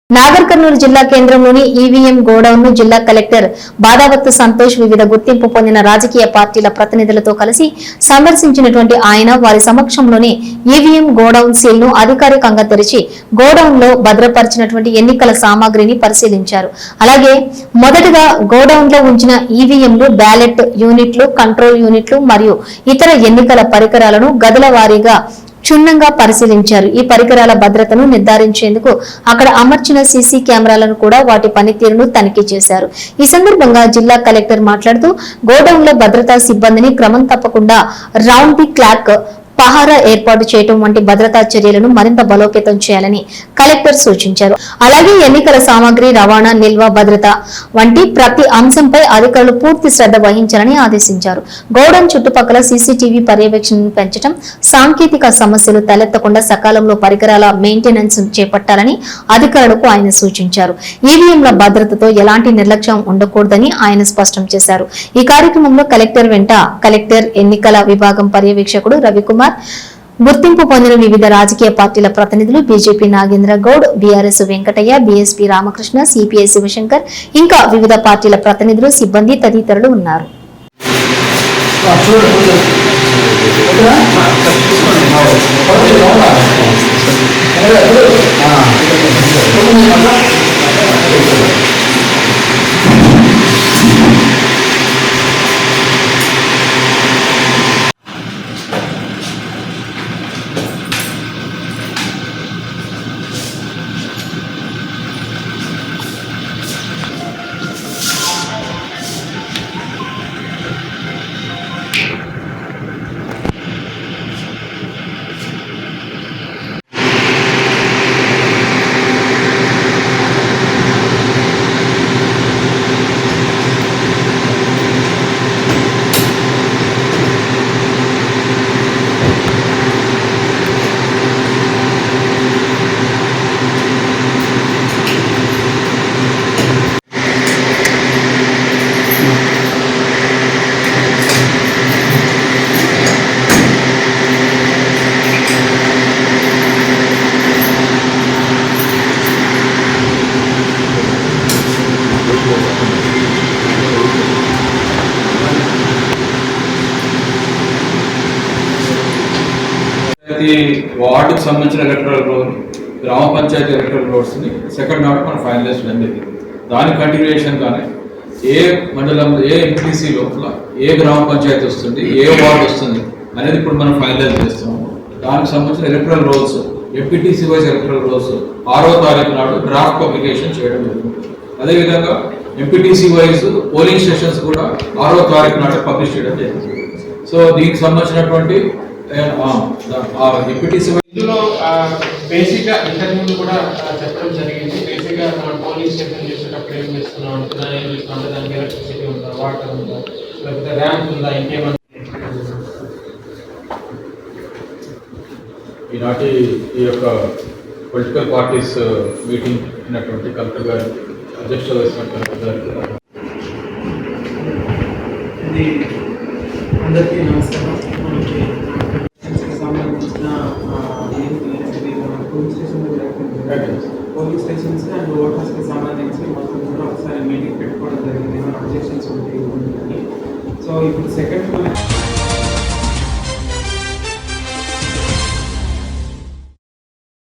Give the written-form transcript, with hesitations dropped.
నాగర్ కర్నూలు జిల్లా కేంద్రంలోని EVM godown ను జిల్లా కలెక్టర్ బాదావత్ సంతోష్ వివిధ గుర్తింపు పొందిన రాజకీయ పార్టీల ప్రతినిధులతో కలిసి సందర్శించినటువంటి ఆయన వారి సమక్షంలోనే ఈవీఎం గోడౌన్ సీల్ ను అధికారికంగా తెరిచి గోడౌన్ లో భద్రపరిచినటువంటి ఎన్నికల సామాగ్రిని పరిశీలించారు. అలాగే మొదటగా గోడౌన్ లో ఉంచిన ఈవీఎంలు, బ్యాలెట్ యూనిట్లు, కంట్రోల్ యూనిట్లు మరియు ఇతర ఎన్నికల పరికరాలను గదుల వారీగా క్షుణ్ణంగా పరిశీలించారు. ఈ పరికరాల భద్రతను నిర్ధారించేందుకు అక్కడ అమర్చిన సీసీ కెమెరాలను కూడా వాటి పనితీరును తనిఖీ చేశారు. ఈ సందర్భంగా జిల్లా కలెక్టర్ మాట్లాడుతూ గోడౌన్ లో భద్రతా సిబ్బందిని క్రమం తప్పకుండా రౌండ్ ది క్లాక్ పహారా ఏర్పాటు చేయడం వంటి భద్రతా చర్యలను మరింత బలోపేతం చేయాలని కలెక్టర్ సూచించారు. అలాగే ఎన్నికల సామాగ్రి రవాణా, నిల్వ, భద్రత వంటి ప్రతి అంశంపై అధికారులు పూర్తి శ్రద్ధ వహించాలని ఆదేశించారు. గోడౌన్ చుట్టుపక్కల సీసీటీవీ పర్యవేక్షణను పెంచడం, సాంకేతిక సమస్యలు తలెత్తకుండా సకాలంలో పరికరాల మెయింటెనెన్స్ చేపట్టాలని అధికారులకు ఆయన సూచించారు. ఈవీఎంల భద్రతతో ఎలాంటి నిర్లక్ష్యం ఉండకూడదని ఆయన స్పష్టం చేశారు. ఈ కార్యక్రమంలో కలెక్టర్ వెంట కలెక్టర్, ఎన్నికల విభాగం పర్యవేక్షకుడు రవికుమార్, గుర్తింపు పొందిన వివిధ రాజకీయ పార్టీల ప్రతినిధులు, BJP Nagendra Goud, BRS Venkataiah, BSP Ramakrishna, CPI Shivashankar, ఇంకా వివిధ పార్టీల ప్రతినిధులు, సిబ్బంది తదితరులు ఉన్నారు. వార్డుకు సంబంధించిన ఎలక్ట్రల్ రోడ్, గ్రామ పంచాయతీ ఎలక్ట్రల్ రోడ్స్ని సెకండ్ ఆర్డర్ మనం ఫైనలైజ్ చేయడం జరిగింది. దాని కంటిన్యూషన్ కానీ ఏ మండలంలో ఏ ఎంపీటీసీ లోపల ఏ గ్రామ పంచాయతీ వస్తుంది, ఏ వార్డు వస్తుంది అనేది ఇప్పుడు మనం ఫైనలైజ్ చేస్తున్నాము. దానికి సంబంధించిన electoral roles, MPTC wise electoral roles 6వ తారీఖు నాడు డ్రాఫ్ట్ పబ్లికేషన్ చేయడం జరిగింది. అదేవిధంగా ఎంపీటీసీ వైజ్ పోలింగ్ స్టేషన్స్ కూడా 6వ తారీఖు నాడు పబ్లిష్ చేయడం జరిగింది. సో దీనికి సంబంధించినటువంటి ఇందులో బేసిక్ గా ఇంతకుముందు కూడా చెప్పడం జరిగింది. బేసిక్ గా మనం పోలింగ్ స్టేషన్ చేసేటప్పుడు ఏం చేస్తున్నాం అంటే దానికి ఎలక్ట్రిసిటీ ఉందా, వాటర్ ఉందా, లేకపోతే ర్యాంప్ ఉందా, ఇంకేమన్నా. ఈనాటి ఈ యొక్క పొలిటికల్ పార్టీస్ మీటింగ్ అయినటువంటి కలెక్టర్ గారికి, అధ్యక్షత వహిస్తున్న కలెక్టర్ గారికి అందరికీ నమస్కారం. మనకి సంబంధించిన పోలీస్ స్టేషన్స్ అండ్ ఓటర్స్కి సంబంధించి మొత్తం కూడా ఒకసారి మీటింగ్ పెట్టుకోవడం జరిగింది. మన అబ్జెక్షన్స్ ఉంటాయి. సో ఇప్పుడు సెకండ్